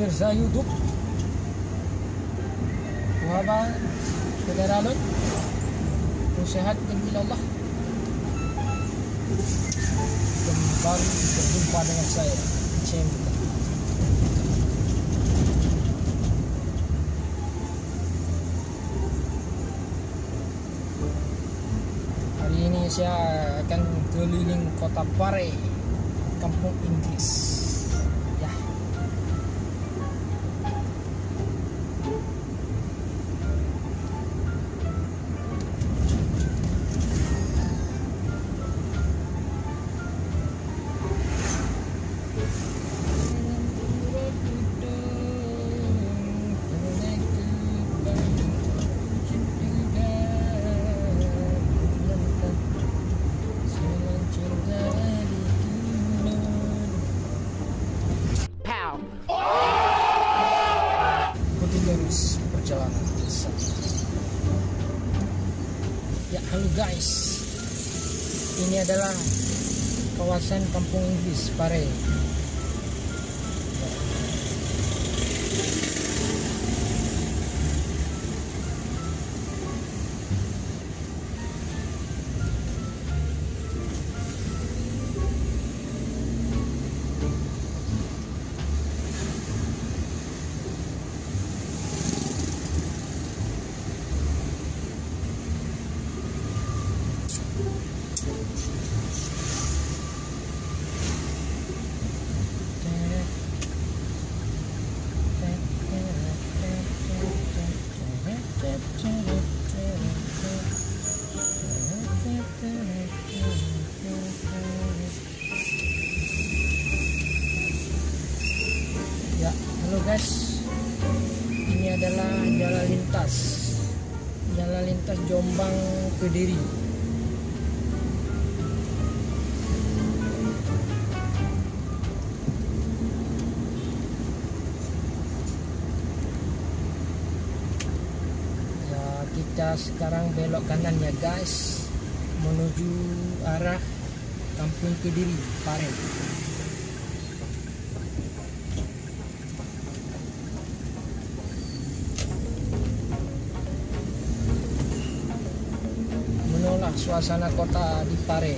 pemirsa YouTube. Wahaba Federalun. Sehat Allah. Kembali berjumpa dengan saya, Cemil. Hari ini saya akan keliling kota Pare, kampung Inggris. Ya. Perjalanan ya. Halo guys, ini adalah kawasan kampung Inggris Pare. Ya, halo guys. Ini adalah jalan lintas Jombang Kediri. Ya, kita sekarang belok kanan ya guys, menuju arah kampung Kediri, Pare. Menolak suasana kota di Pare.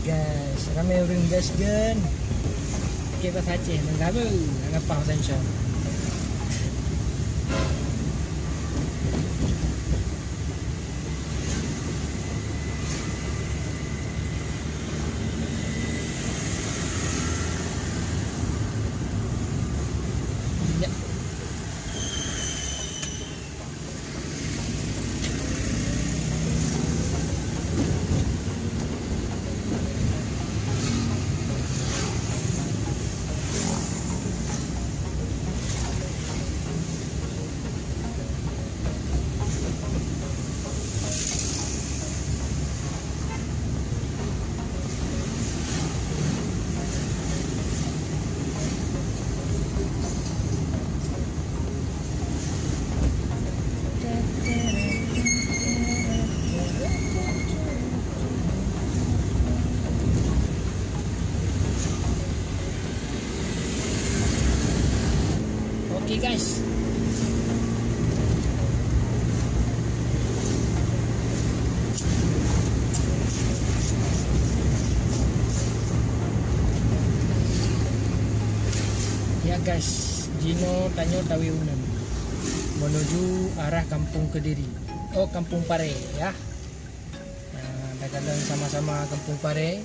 Guys, ramai orang guys kan. Okey, pas Aceh mengapa? Ngapa sensa? Ya. Oke guys, ya guys, Jino Tanyo Tawiunan menuju arah kampung Kediri. Oh, kampung Pare ya. Nah, kita jalan sama-sama kampung Pare.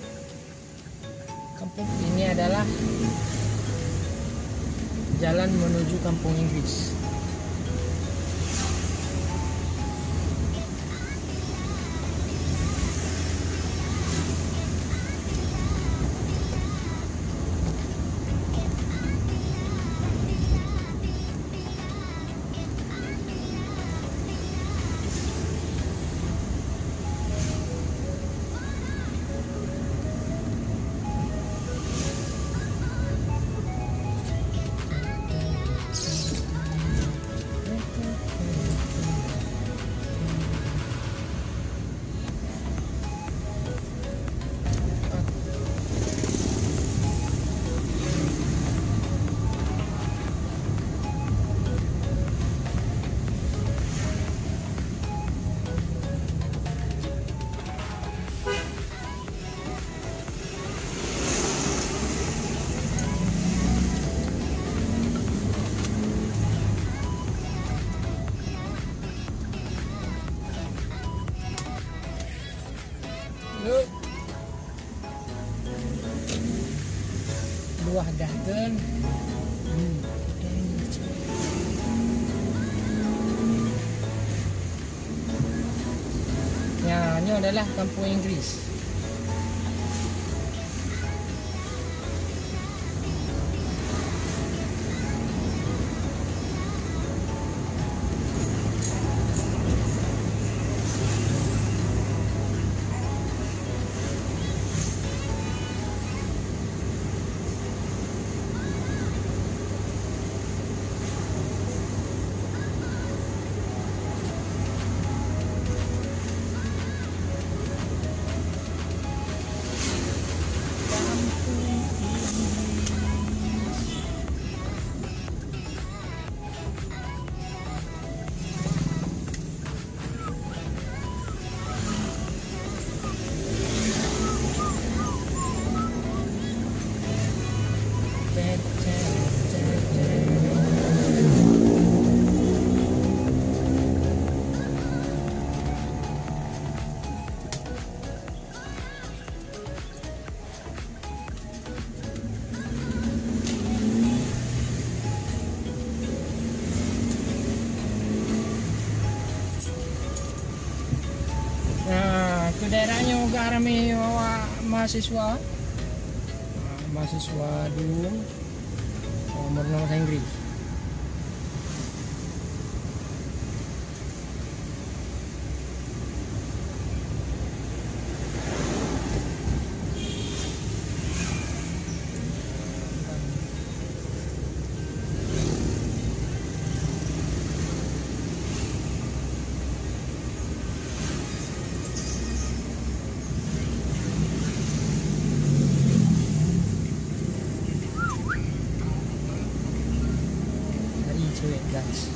Kampung ini adalah jalan menuju kampung Inggris. Yuk. Luah dah kan. Ya, ini adalah kampung Inggris. Nah, ke daerahnya juga ramai mahasiswa. Mahasiswa dulu berenang bahasa Inggris. Guys,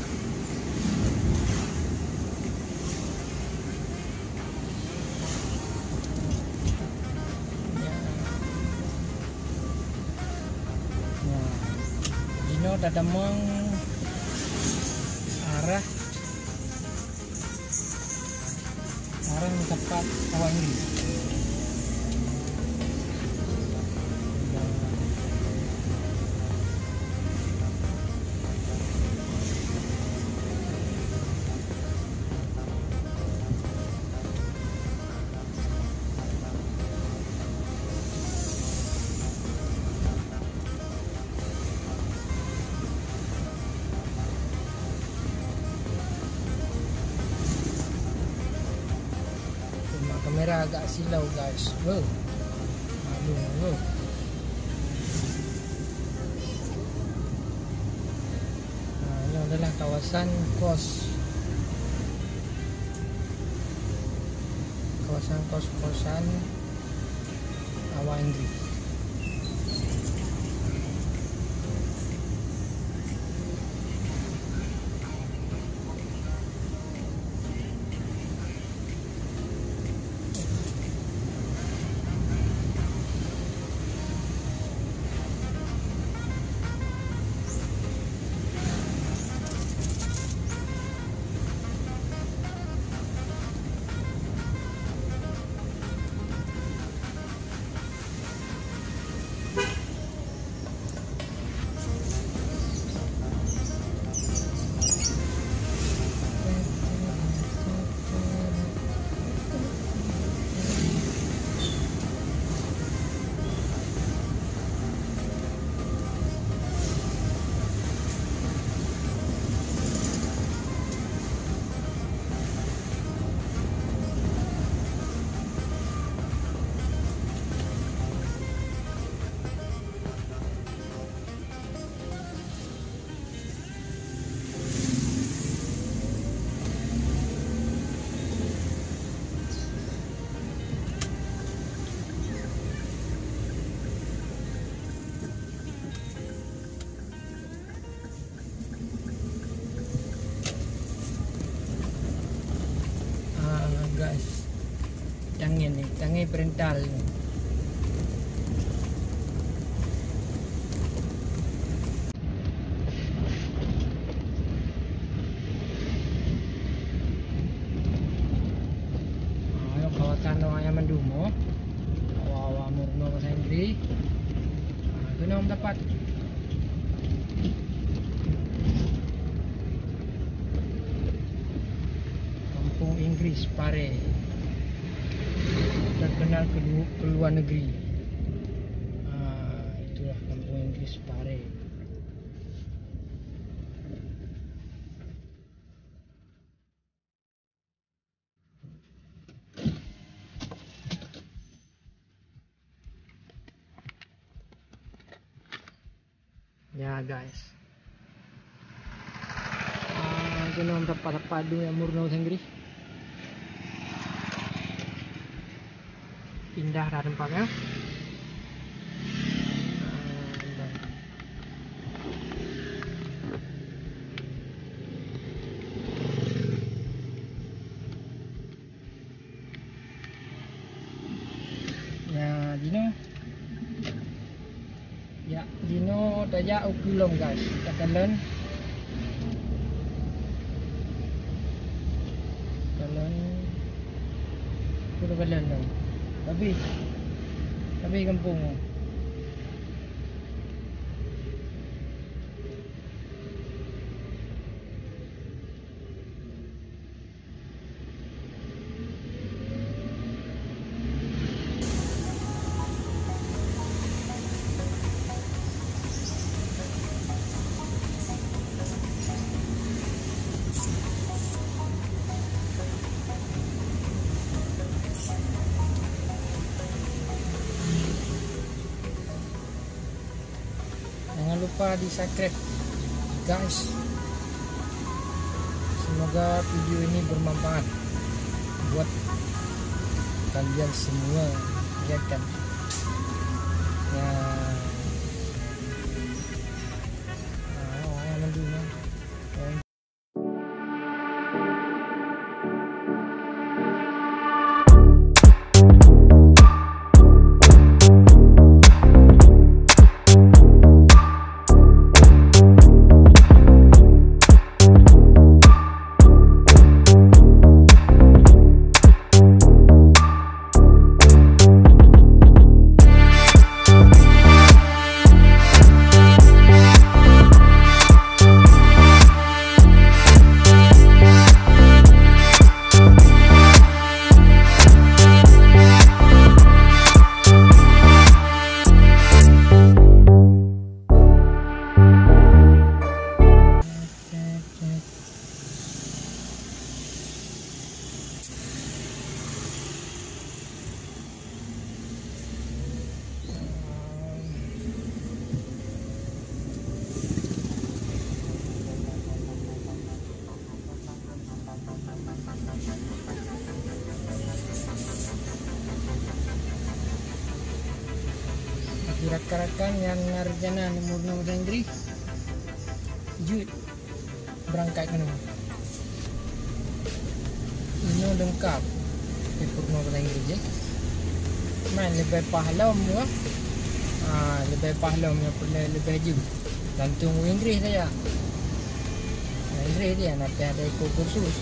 Dino dadamang arah tempat kawan ini. Kamera agak silau guys. Wow. Aduh. Nah, ini adalah kawasan kos-kosan awak Inggris. Guys, tangi perental ni. Kano ayam mendumo awak-awak murno bahasa Inggris. Kena dapat kampung Inggris Pare, terkenal ke luar negeri. Itulah kampung Inggris Pare. Ya guys, kena dapat dulu yang murno bahasa Inggris. Pindah dah tempatnya. Ya, Dino tajak ukulom guys. Kalen dong. Tapi kampung. Jangan lupa di subscribe guys. Semoga video ini bermanfaat buat kalian semua, ya kan? Ya. Rakan-rakan yang ngarjana murno bahasa Inggris, jut berangkat kena. Ini lengkap murno bahasa Inggris je. Main lebih pahlawan juga. Lebih pahlawan yang pernah lebih je. Gantung Inggris saja. Inggris dia nanti ada ikut kursus.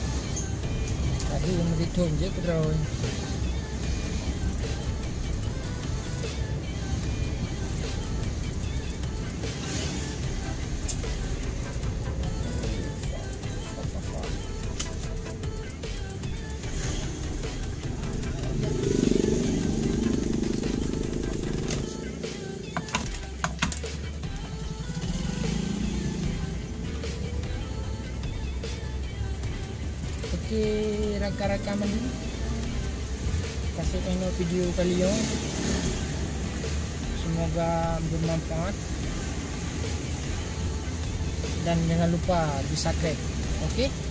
Tadi menghitung je terus. Okey, rakan-rakan ini kasih tengok video kalian, semoga bermanfaat dan jangan lupa di subscribe. Okey.